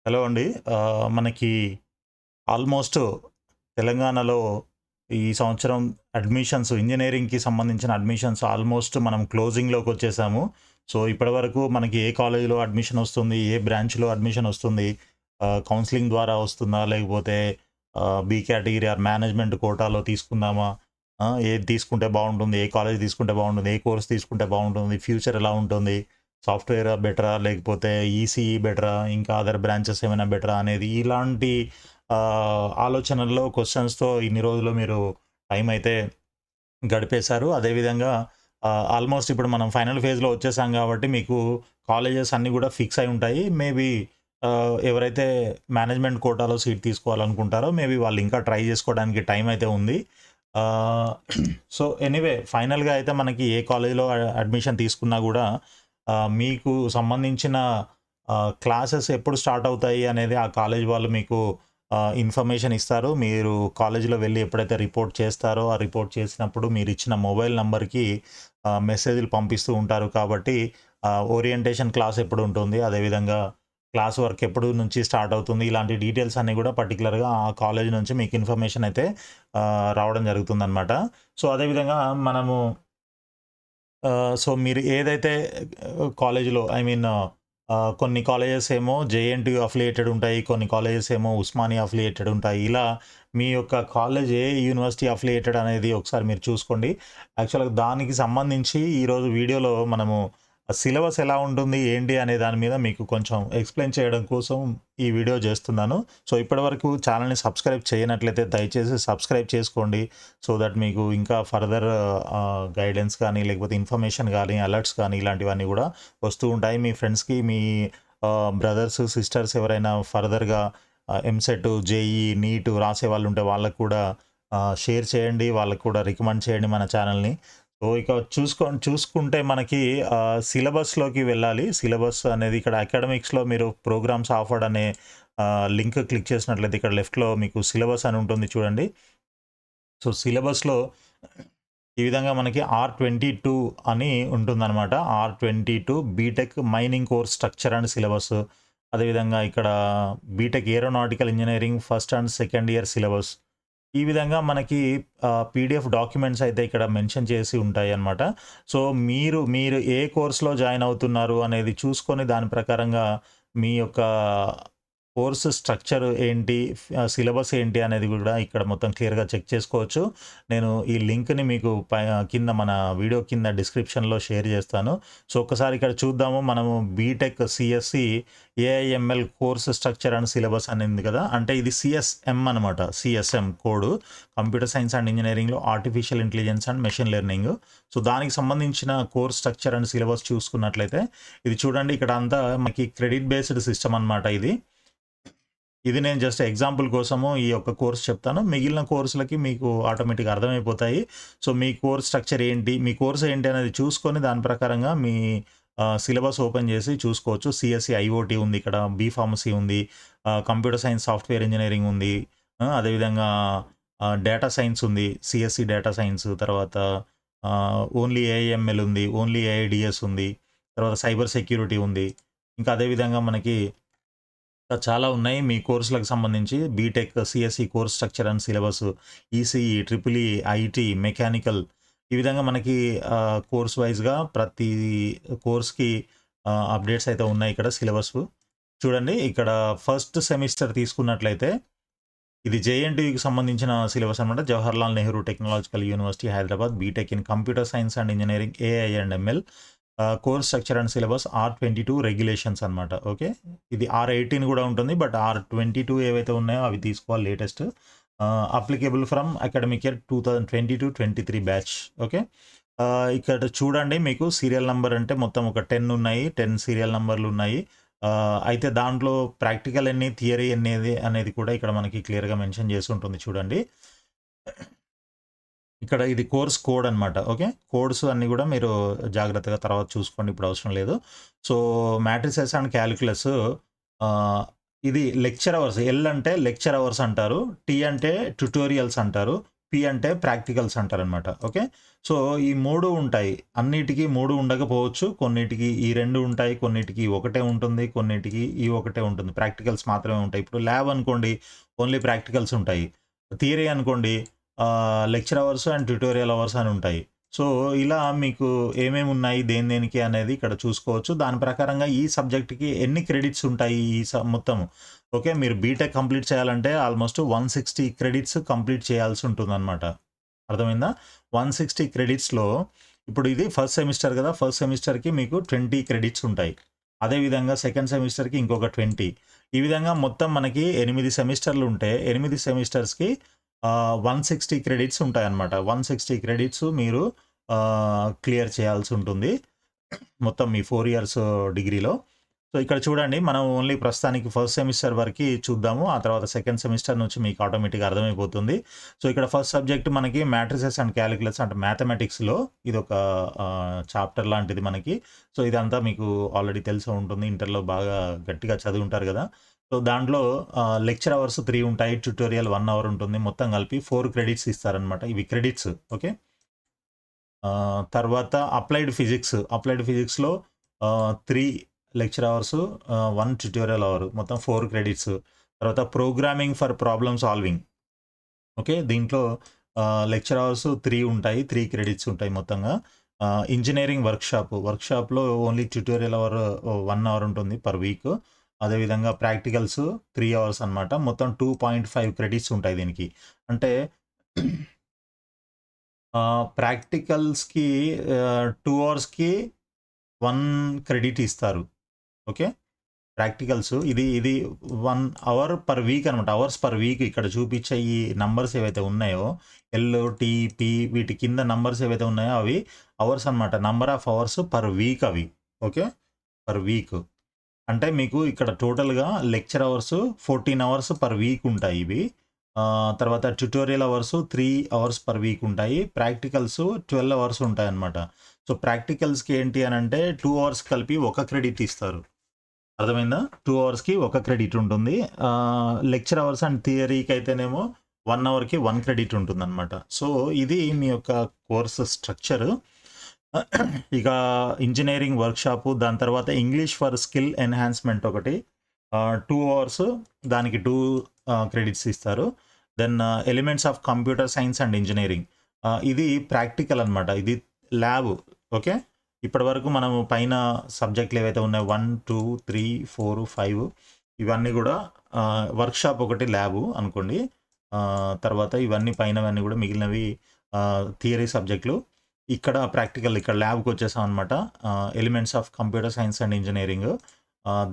Hello అండి. మనకి almost తెలంగాణలో ఈ సంవత్సరం అడ్మిషన్స్ ఇంజినీరింగ్‌కి సంబంధించిన అడ్మిషన్స్ ఆల్మోస్ట్ మనం క్లోజింగ్‌లోకొచ్చేసాము. సో, ఇప్పటివరకు మనకి ఏ కాలేజ్‌లో అడ్మిషన్ వస్తుంది, ఏ బ్రాంచ్‌లో అడ్మిషన్ వస్తుంది, కౌన్సెలింగ్ ద్వారా వస్తుందా? లేకపోతే బి కేటగిరీ ఆర్ మేనేజ్మెంట్ కోటాలో తీసుకుందామా? ఏది తీసుకుంటే బావుంటుంది? ఏ కాలేజ్ తీసుకుంటే బావుంటుంది? ఏ కోర్స్ తీసుకుంటే బావుంటుంది? ఫ్యూచర్ ఎలా ఉంటుంది? సాఫ్ట్‌వేరా బెటరా? లేకపోతే ఈసీఈ బెటరా? ఇంకా అదర్ బ్రాంచెస్ ఏమైనా బెటరా? అనేది ఇలాంటి ఆలోచనల్లో క్వెషన్స్‌తో ఇన్ని రోజులు మీరు టైం అయితే గడిపేశారు. అదేవిధంగా ఆల్మోస్ట్ ఇప్పుడు మనం ఫైనల్ ఫేజ్‌లో వచ్చేసాం గాబట్టి మీకు కాలేజెస్ అన్నీ గూడా ఫిక్స్ అయి ఉంటాయి. మేబీ ఎవరైతే మేనేజ్మెంట్ కోటాలో సీట్ తీసుకోవాలనుకుంటారో మేబీ వాళ్ళు ఇంకా ట్రై జేసుకోవడానికి టైం అయితే ఉంది. ఆహ్, సో, ఎనీవే ఫైనల్‌గా అయితే మనకి ఏ కాలేజ్‌లో అడ్మిషన్ తీసుకున్నా గూడా మీకు సంబంధించిన క్లాసెస్ ఎప్పుడు స్టార్ట్ అవుతాయి అనేది ఆ కాలేజ్ వాళ్ళు మీకు ఇన్ఫర్మేషన్ ఇస్తారు. మీరు కాలేజీలో వెళ్లి ఎప్పుడైతే రిపోర్ట్ చేస్తారో, ఆ రిపోర్ట్ చేసినప్పుడు మీరిచ్చిన మొబైల్ నంబర్‌కి మెసేజ్‌లు పంపిస్తూ ఉంటారు కాబట్టి ఓరియంటేషన్ క్లాస్ ఎప్పుడుంటుంది, అదేవిధంగా క్లాస్ వర్క్ ఎప్పుడు నుంచి స్టార్ట్ అవుతుంది, ఇలాంటి డీటెయిల్స్ అన్నీ గూడా పర్టిక్యులర్‌గా ఆ కాలేజ్ నుంచి మీకు ఇన్ఫర్మేషన్ అయితే రావడం జరుగుతుందనమాట. సో, అదేవిధంగా మనము సో, మీరు ఏదైతే కాలేజీలో ఐ మీన్ కొన్ని కాలేజెస్ ఏమో జేఎన్‌టీయూ అఫిలియేటెడ్ ఉంటాయి. కొన్ని కాలేజెస్ ఏమో ఉస్మానియా అఫిలియేటెడ్ ఉంటాయి. ఇలా మీ యొక్క కాలేజ్ ఏ యూనివర్సిటీ అఫిలియేటెడ్ అనేది ఒకసారి మీరు చూసుకోండి. యాక్చువల్‌గా దానికి సంబంధించి ఈరోజు వీడియోలో మనము సిలబస్ ఎలా ఉంటుంది, ఏంటి అనే దాని మీద మీకు కొంచెం ఎక్స్‌ప్లెయిన్ చేయడం కోసం ఈ వీడియో చేస్తున్నాను. సో, ఇప్పటివరకు ఛానెల్‌ని సబ్స్క్రైబ్ చేయనట్లయితే దయచేసి సబ్స్క్రైబ్ చేసుకోండి. సో దట్ మీకు ఇంకా ఫర్దర్ గైడెన్స్ కానీ, లేకపోతే ఇన్ఫర్మేషన్ గానీ, అలర్ట్స్ కానీ ఇలాంటివన్నీ గూడా వస్తూ ఉంటాయి. మీ ఫ్రెండ్స్‌కి, మీ బ్రదర్స్, సిస్టర్స్ ఎవరైనా ఫర్దర్‌గా ఎంసెట్, జేఈఈ, నీట్ రాసేవాళ్ళుంటే వాళ్ళకి కూడా షేర్ చేయండి. వాళ్ళకి కూడా రికమెండ్ చేయండి మన ఛానెల్‌ని. సో, ఇక చూసుకుంటే మనకి సిలబస్‌లోకి వెళ్ళాలి. సిలబస్ అనేది ఇక్కడ అకాడమిక్స్‌లో మీరు ప్రోగ్రామ్స్ ఆఫర్డ్ అనే లింక్ క్లిక్ చేసినట్లయితే ఇక్కడ లెఫ్ట్‌లో మీకు సిలబస్ అని ఉంటుంది చూడండి. సో, సిలబస్‌లో ఈ విధంగా మనకి R22 అని ఉంటుందనమాట. R22 B Tech mining course structure and syllabus. అదేవిధంగా ఇక్కడ B Tech aeronautical engineering first and second year syllabus. ఈ విధంగా మనకి పీడీఎఫ్ డాక్యుమెంట్స్ అయితే ఇక్కడ మెన్షన్ చేసి ఉంటాయన్నమాట. సో, మీరు ఏ కోర్స్‌లో జాయిన్ అవుతున్నారు అనేది చూసుకొని దాని ప్రకారంగా మీ యొక్క కోర్స్ స్ట్రక్చర్ ఏంటి, సిలబస్ ఏంటి అనేది గూడా ఇక్కడ మొత్తం క్లియర్‌గా చెక్ చేసుకోవచ్చు. నేను ఈ లింక్‌ని మీకు కింద మన వీడియో కింద డిస్క్రిప్షన్‌లో షేర్ చేస్తాను. సో, ఒక్కసారి ఇక్కడ చూద్దాము. మనము B Tech CSC AIML course structure and syllabus అని ఉంది కదా! అంటే ఇది సీఎస్ఎం అనమాట. CSM code computer science and ఇంజినీరింగ్‌లో artificial intelligence and machine learning. So, దానికి సంబంధించిన కోర్స్ స్ట్రక్చర్ అండ్ సిలబస్ చూసుకున్నట్లయితే ఇది చూడండి, ఇక్కడ అంతా మనకి క్రెడిట్ బేస్డ్ సిస్టమ్ అనమాట ఇది. ఇది నేను జస్ట్ ఎగ్జాంపుల్ కోసము ఈ యొక్క కోర్స్ చెప్తాను. మిగిలిన కోర్సులకి మీకు ఆటోమేటిక్‌గా అర్థమైపోతాయి. సో, మీ కోర్స్ స్ట్రక్చర్ ఏంటి, మీ కోర్స్ ఏంటి అనేది చూసుకొని దాని ప్రకారంగా మీ సిలబస్ ఓపెన్ చేసి చూసుకోవచ్చు. సీఎస్‌సి ఐఓటీ ఉంది ఇక్కడ, బీ ఫార్మసీ ఉంది, కంప్యూటర్ సైన్స్ సాఫ్ట్‌వేర్ ఇంజినీరింగ్ ఉంది. అదేవిధంగా డేటా సైన్స్ ఉంది. సీఎస్‌సి డేటా సైన్స్ తర్వాత ఓన్లీ ఏఐఎంఎల్ ఉంది. ఓన్లీ ఏఐడీఎస్ ఉంది. తర్వాత సైబర్ సెక్యూరిటీ ఉంది. ఇంకా అదే విధంగా మనకి చాలా ఉన్నాయి మీ కోర్సులకు సంబంధించి. B Tech, CSE course structure and syllabus, ECE, triple E, IT, mechanical ఈ విధంగా మనకి కోర్స్ వైస్‌గా ప్రతి కోర్స్‌కి అప్డేట్స్ అయితే ఉన్నాయి ఇక్కడ సిలబస్. చూడండి, ఇక్కడ ఫస్ట్ సెమిస్టర్ తీసుకున్నట్లయితే ఇది జేఎన్‌టీయూకి సంబంధించిన సిలబస్ అనమాట. Jawaharlal Nehru technological university Hyderabad B Tech in computer science and engineering AI and ML. Course structure and syllabus R22 regulations అనమాట. ఓకే. ఇది R18 గూడా ఉంటుంది. బట్ R22 ఏవైతే ఉన్నాయో అవి తీసుకోవాలి latest. Applicable from academic year 2022-23 batch. Okay. ఇక్కడ చూడండి, మీకు సీరియల్ నంబర్ అంటే మొత్తం ఒక 10 ఉన్నాయి. 10 సీరియల్ నంబర్‌లున్నాయి. అయితే దాంట్లో ప్రాక్టికల్ ఎన్ని, థియరీ ఎన్ని అనేది కూడా ఇక్కడ మనకి క్లియర్‌గా మెన్షన్ చేసి ఉంటుంది చూడండి. ఇక్కడ ఇది కోర్స్ కోడ్ అనమాట. ఓకే. కోడ్స్ అన్నీ గూడా మీరు జాగ్రత్తగా తర్వాత చూసుకోండి. ఇప్పుడు అవసరం లేదు. సో, మ్యాట్రిసెస్ అండ్ కాలిక్యులస్ ఆహ్, ఇది లెక్చర్ అవర్స్. ఎల్ అంటే లెక్చర్ అవర్స్ అంటారు. టీ అంటే ట్యుటోరియల్స్ అంటారు. పి అంటే ప్రాక్టికల్స్ అంటారనమాట. ఓకే. సో, ఈ 3 ఉంటాయి. అన్నిటికి 3 ఉండకపోవచ్చు. కొన్నిటికి ఈ 2 ఉంటాయి. కొన్నిటికి ఒకటే ఉంటుంది. కొన్నిటికి ఈ ఒకటే ఉంటుంది. ప్రాక్టికల్స్ మాత్రమే ఉంటాయి. ఇప్పుడు ల్యాబ్ అనుకోండి ఓన్లీ ప్రాక్టికల్స్ ఉంటాయి. థియరీ అనుకోండి lecture hours and tutorial hours అని ఉంటాయి. సో, ఇలా మీకు ఏమేమి ఉన్నాయి దేనికి అనేది ఇక్కడ చూసుకోవచ్చు. దాని ప్రకారంగా ఈ సబ్జెక్ట్‌కి ఎన్ని క్రెడిట్స్ ఉంటాయి ఈ మొత్తం. ఓకే. మీరు బీటెక్ కంప్లీట్ చేయాలంటే ఆల్మోస్ట్ 160 క్రెడిట్స్ కంప్లీట్ చేయాల్సి ఉంటుందన్నమాట. అర్థమైందా? 160 క్రెడిట్స్‌లో ఇప్పుడు ఇది ఫస్ట్ సెమిస్టర్ కదా! ఫస్ట్ సెమిస్టర్‌కి మీకు 20 క్రెడిట్స్ ఉంటాయి. అదేవిధంగా సెకండ్ సెమిస్టర్‌కి ఇంకొక 20. ఈ విధంగా మొత్తం మనకి 8 సెమిస్టర్‌లు ఉంటే 8 సెమిస్టర్స్‌కి 160 క్రెడిట్స్ ఉంటాయన్నమాట. 160 క్రెడిట్స్ మీరు క్లియర్ చేయాల్సి ఉంటుంది. మొత్తం మీ 4 ఇయర్స్ డిగ్రీలో. సో, ఇక్కడ చూడండి మనం ఓన్లీ ప్రస్తుతానికి ఫస్ట్ సెమిస్టర్ వరకి చూద్దాము. ఆ తర్వాత సెకండ్ సెమిస్టర్ నుంచి మీకు ఆటోమేటిక్‌గా అర్థమైపోతుంది. సో, ఇక్కడ ఫస్ట్ సబ్జెక్ట్ మనకి మ్యాట్రిసెస్ అండ్ కాలిక్యులస్ అంటే మ్యాథమెటిక్స్‌లో ఇదొక చాప్టర్ లాంటిది మనకి. సో, ఇదంతా మీకు ఆల్రెడీ తెలిసే ఉంటుంది. ఇంటర్‌లో బాగా గట్టిగా చదివుంటారు గదా! సో, దాంట్లో లెక్చర్ అవర్స్ 3 ఉంటాయి. ట్యుటోరియల్ 1 అవర్ ఉంటుంది. మొత్తం కలిపి 4 క్రెడిట్స్ ఇస్తారనమాట. ఇవి క్రెడిట్స్. ఓకే. తర్వాత అప్లైడ్ ఫిజిక్స్. అప్లైడ్ ఫిజిక్స్‌లో 3 లెక్చర్ అవర్స్, 1 ట్యుటోరియల్ అవర్ మొత్తం 4 క్రెడిట్స్. తర్వాత programming for problem solving. Okay. దీంట్లో లెక్చర్ అవర్స్ 3 ఉంటాయి. 3 క్రెడిట్స్ ఉంటాయి మొత్తంగా. ఇంజినీరింగ్ వర్క్‌షాప్‌లో ఓన్లీ ట్యుటోరియల్ అవర్ 1 అవర్ ఉంటుంది పర్ వీక్. అదేవిధంగా ప్రాక్టికల్స్ 3 అవర్స్ అనమాట. మొత్తం 2.5 క్రెడిట్స్ ఉంటాయి దీనికి. అంటే ప్రాక్టికల్స్‌కి 2 అవర్స్‌కి 1 క్రెడిట్ ఇస్తారు. ఓకే. ప్రాక్టికల్స్ ఇది 1 అవర్ పర్ వీక్ అనమాట. అవర్స్ పర్ వీక్ ఇక్కడ చూపించే ఈ నంబర్స్ ఏవైతే ఉన్నాయో ఎల్, టీ, పీ వీటి కింద నంబర్స్ ఏవైతే ఉన్నాయో అవి అవర్స్ అనమాట. Number of hours per week అవి. ఓకే. Per week. అంటే మీకు ఇక్కడ టోటల్‌గా lecture hours 14 hours per week ఉంటాయి ఇవి. తర్వాత tutorial hours 3 hours per week ఉంటాయి. ప్రాక్టికల్స్ 12 అవర్స్ ఉంటాయన్నమాట. సో, ప్రాక్టికల్స్‌కి ఏంటి అనంటే 2 అవర్స్ కలిపి ఒక క్రెడిట్ ఇస్తారు. అర్థమైందా? 2 అవర్స్‌కి ఒక క్రెడిట్ ఉంటుంది. లెక్చర్ అవర్స్ అండ్ థియరీకి అయితేనేమో 1 అవర్‌కి 1 క్రెడిట్ ఉంటుందన్నమాట. సో, ఇది మీ యొక్క కోర్స్ స్ట్రక్చరు. ఇక ఇంజినీరింగ్ వర్క్‌షాపు, దాని తర్వాత ఇంగ్లీష్ ఫర్ స్కిల్ ఎన్హాన్స్‌మెంట్ ఒకటి. 2 అవర్స్ దానికి 2 క్రెడిట్స్ ఇస్తారు. Then elements of computer science and engineering. ఇది ప్రాక్టికల్ అనమాట. ఇది ల్యాబ్. ఓకే. ఇప్పటివరకు మనం పైన సబ్జెక్టులు ఏవైతే ఉన్నాయో 1, 2, 3, 4, 5 ఇవన్నీ కూడా వర్క్‌షాప్ ఒకటి ల్యాబు అనుకోండి. తర్వాత ఇవన్నీ పైనవన్నీ కూడా మిగిలినవి థియరీ సబ్జెక్టులు. ఇక్కడ ప్రాక్టికల్ ఇక్కడ ల్యాబ్‌కి వచ్చేసాం అనమాట. Elements of computer science and engineering.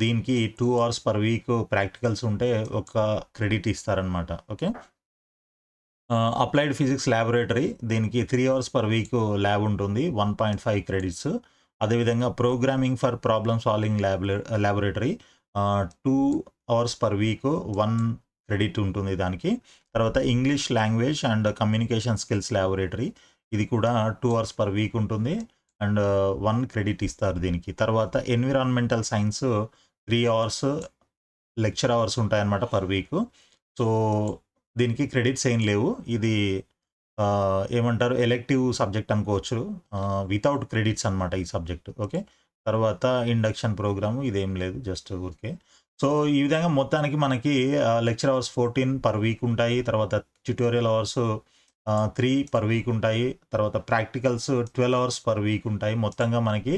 దీనికి 2 అవర్స్ పర్ వీక్ ప్రాక్టికల్స్ ఉంటే ఒక క్రెడిట్ ఇస్తారనమాట. ఓకే. అప్లైడ్ ఫిజిక్స్ ల్యాబొరేటరీ దీనికి 3 అవర్స్ పర్ వీక్ ల్యాబ్ ఉంటుంది. 1.5 క్రెడిట్స్. అదేవిధంగా programming for problem solving laboratory 2 hours per week 1 credit ఉంటుంది దానికి. తర్వాత English language and communication skills laboratory ఇది కూడా 2 అవర్స్ పర్ వీక్ ఉంటుంది. అండ్ 1 క్రెడిట్ ఇస్తారు దీనికి. తర్వాత environmental science 3 hours lecture hours ఉంటాయన్నమాట పర్ వీక్. సో, దీనికి క్రెడిట్స్ ఏం లేవు. ఇది ఏమంటారు ఎలెక్టివ్ సబ్జెక్ట్ అనుకోవచ్చు. వితౌట్ క్రెడిట్స్ అనమాట ఈ సబ్జెక్ట్. ఓకే. తర్వాత ఇండక్షన్ ప్రోగ్రాము ఇదేం లేదు. జస్ట్ ఊరికే. సో, ఈ విధంగా మొత్తానికి మనకి లెక్చర్ అవర్స్ 14 పర్ వీక్ ఉంటాయి. తర్వాత ట్యుటోరియల్ అవర్స్ 3 పర్ వీక్ ఉంటాయి. తర్వాత ప్రాక్టికల్స్ 12 అవర్స్ పర్ వీక్ ఉంటాయి. మొత్తంగా మనకి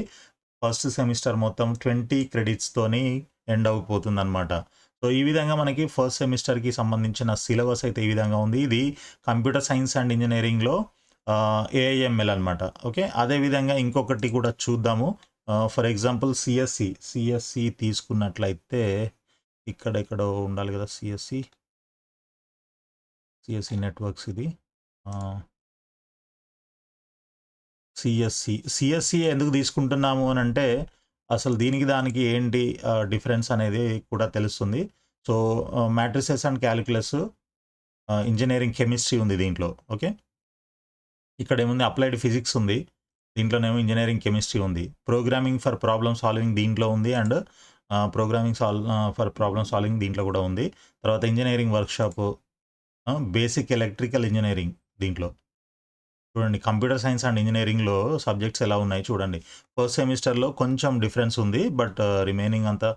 ఫస్ట్ సెమిస్టర్ మొత్తం 20 క్రెడిట్స్‌తోని ఎండ్ అయిపోతుందనమాట. సో, ఈ విధంగా మనకి ఫస్ట్ సెమిస్టర్‌కి సంబంధించిన సిలబస్ అయితే ఈ విధంగా ఉంది. ఇది కంప్యూటర్ సైన్స్ అండ్ ఇంజినీరింగ్‌లో ఏఐఎంఎల్ అనమాట. ఓకే. అదేవిధంగా ఇంకొకటి కూడా చూద్దాము. ఫర్ ఎగ్జాంపుల్ సిఎస్సి తీసుకున్నట్లయితే ఇక్కడ ఎక్కడో ఉండాలి కదా! సిఎస్సి నెట్వర్క్స్ ఇది. సిఎస్సి ఎందుకు తీసుకుంటున్నాము అనంటే అసలు దీనికి దానికి ఏంటి డిఫరెన్స్ అనేది కూడా తెలుస్తుంది. So, matrices and calculus engineering chemistry ఉంది దీంట్లో. ఓకే. ఇక్కడేముంది అప్లైడ్ ఫిజిక్స్ ఉంది. దీంట్లోనేమో ఇంజినీరింగ్ కెమిస్ట్రీ ఉంది. ప్రోగ్రామింగ్ ఫర్ ప్రాబ్లమ్ సాల్వింగ్ దీంట్లో ఉంది. And programming for problem solving దీంట్లో కూడా ఉంది. తర్వాత engineering workshop, basic electrical engineering దీంట్లో. చూడండి కంప్యూటర్ సైన్స్ అండ్ ఇంజినీరింగ్‌లో సబ్జెక్ట్స్ ఎలా ఉన్నాయి చూడండి. ఫస్ట్ సెమిస్టర్‌లో కొంచెం డిఫరెన్స్ ఉంది. బట్ రిమైనింగ్ అంతా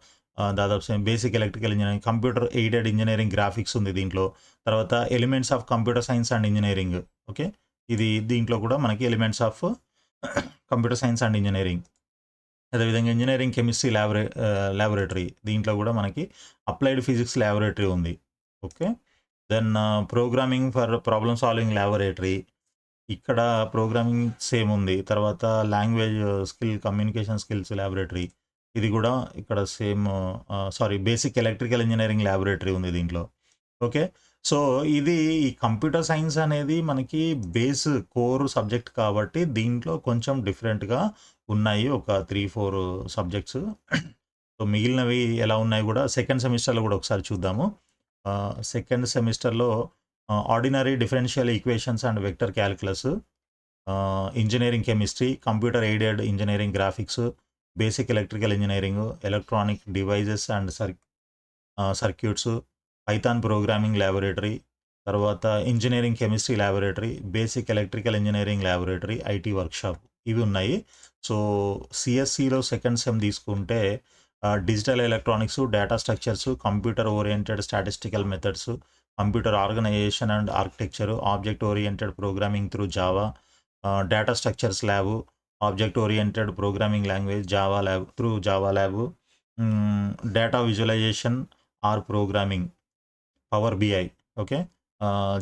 దాదాపు same. Basic electrical engineering, computer aided engineering graphics ఉంది దీంట్లో. తర్వాత elements of computer science and engineering. Okay. ఇది దీంట్లో కూడా మనకి elements of computer science and engineering. అదేవిధంగా ఇంజినీరింగ్ కెమిస్ట్రీ ల్యాబొరేటరీ దీంట్లో కూడా మనకి అప్లైడ్ ఫిజిక్స్ ల్యాబొరేటరీ ఉంది. Okay. Then programming for problem solving laboratory. ఇక్కడ ప్రోగ్రామింగ్ సేమ్ ఉంది. తర్వాత language skill, communication skills laboratory. ఇది కూడా ఇక్కడ same. Sorry, basic electrical engineering laboratory ఉంది దీంట్లో. ఓకే. సో, ఇది ఈ కంప్యూటర్ సైన్స్ అనేది మనకి బేస్ కోర్ సబ్జెక్ట్ కాబట్టి దీంట్లో కొంచెం డిఫరెంట్‌గా ఉన్నాయి. ఒక 3, 4 సబ్జెక్ట్స్. సో, మిగిలినవి ఎలా ఉన్నాయి కూడా సెకండ్ సెమిస్టర్‌లో కూడా ఒకసారి చూద్దాము. సెకండ్ సెమిస్టర్‌లో ordinary differential equations and vector calculus, engineering chemistry, computer aided engineering graphics, basic electrical engineering, electronic devices and circuits, Python programming laboratory, తర్వాత engineering chemistry laboratory, basic electrical engineering laboratory, IT workshop ఇవి ఉన్నాయి. So, సిఎస్సిలో second sem తీసుకుంటే digital electronics, data structures, computer oriented statistical methods, computer organisation and architecture, object oriented programming through Java, data structures lab, object oriented programming language Java lab through Java lab, data visualization R programming Power BI. Okay.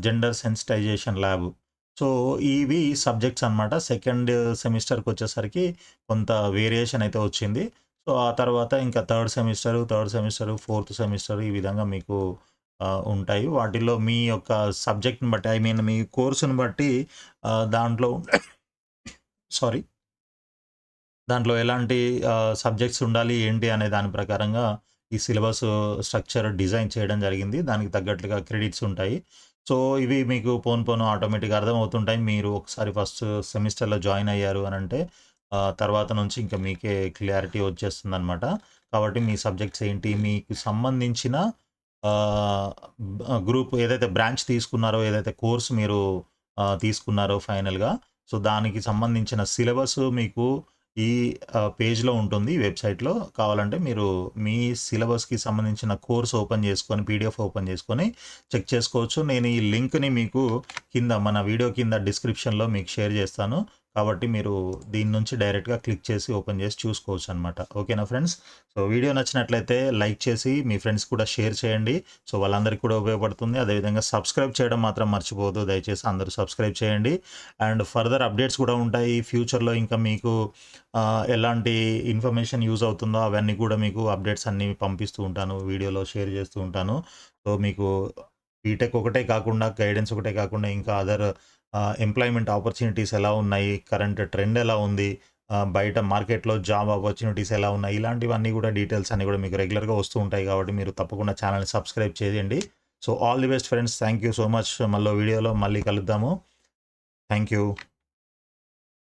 Gender sensitization lab. So, ఇవి subjects అనమాట. Second సెమిస్టర్కి వచ్చేసరికి కొంత variation అయితే వచ్చింది. So, ఆ తర్వాత ఇంకా థర్డ్ సెమిస్టర్, ఫోర్త్ సెమిస్టర్ ఈ విధంగా మీకు ఉంటాయి. వాటిల్లో మీ యొక్క సబ్జెక్ట్‌ని బట్టి, ఐ మీన్ మీ కోర్సుని బట్టి దాంట్లో సారీ, దాంట్లో ఎలాంటి సబ్జెక్ట్స్ ఉండాలి, ఏంటి అనే దాని ప్రకారంగా ఈ సిలబస్ స్ట్రక్చర్ డిజైన్ చేయడం జరిగింది. దానికి తగ్గట్లుగా క్రెడిట్స్ ఉంటాయి. సో, ఇవి మీకు పోను పోను ఆటోమేటిక్‌గా అర్థమవుతుంటాయి. మీరు ఒకసారి ఫస్ట్ సెమిస్టర్‌లో జాయిన్ అయ్యారు అనంటే తర్వాత నుంచి ఇంకా మీకే క్లారిటీ వచ్చేస్తుందనమాట. కాబట్టి మీ సబ్జెక్ట్స్ ఏంటి, మీకు సంబంధించిన గ్రూప్ ఏదైతే బ్రాంచ్ తీసుకున్నారో, ఏదైతే కోర్స్ మీరు తీసుకున్నారో ఫైనల్‌గా, సో, దానికి సంబంధించిన సిలబస్ మీకు ఈ పేజ్‌లో ఉంటుంది వెబ్‌సైట్‌లో. కావాలంటే మీరు మీ సిలబస్‌కి సంబంధించిన కోర్స్ ఓపెన్ చేసుకొని, పీడిఎఫ్ ఓపెన్ చేసుకొని చెక్ చేసుకోవచ్చు. నేను ఈ లింక్‌ని మీకు కింద మన వీడియో కింద డిస్క్రిప్షన్‌లో మీకు షేర్ చేస్తాను. కాబట్టి మీరు దీని నుంచి డైరెక్ట్‌గా క్లిక్ చేసి ఓపెన్ చేసి చూసుకోవచ్చనమాట. ఓకేనా ఫ్రెండ్స్? సో, వీడియో నచ్చినట్లయితే లైక్ చేసి మీ ఫ్రెండ్స్ కూడా షేర్ చేయండి. సో, వాళ్ళందరికీ కూడా ఉపయోగపడుతుంది. అదేవిధంగా సబ్స్క్రైబ్ చేయడం మాత్రం మర్చిపోవద్దు. దయచేసి అందరూ సబ్స్క్రైబ్ చేయండి. అండ్ ఫర్దర్ అప్డేట్స్ కూడా ఉంటాయి. ఫ్యూచర్‌లో ఇంకా మీకు ఎలాంటి ఇన్ఫర్మేషన్ యూజ్ అవుతుందో అవన్నీ కూడా మీకు అప్డేట్స్ అన్నీ పంపిస్తూ ఉంటాను. వీడియోలో షేర్ చేస్తూ ఉంటాను. సో, మీకు బీటెక్ ఒకటే కాకుండా, గైడెన్స్ ఒకటే కాకుండా ఇంకా అదర్ ఎంప్లాయ్‌మెంట్ ఆపర్చునిటీస్ ఎలా ఉన్నాయి, కరెంట్ ట్రెండ్ ఎలా ఉంది, బయట మార్కెట్‌లో జాబ్ ఆపర్చునిటీస్ ఎలా ఉన్నాయి, ఇలాంటివన్నీ కూడా డీటెయిల్స్ అన్నీ కూడా మీకు రెగ్యులర్‌గా వస్తూ ఉంటాయి. కాబట్టి మీరు తప్పకుండా ఛానెల్‌ని సబ్స్క్రైబ్ చేయండి. So, all the best friends. Thank you so much. మళ్ళో వీడియోలో మళ్ళీ కలుద్దాము. Thank you.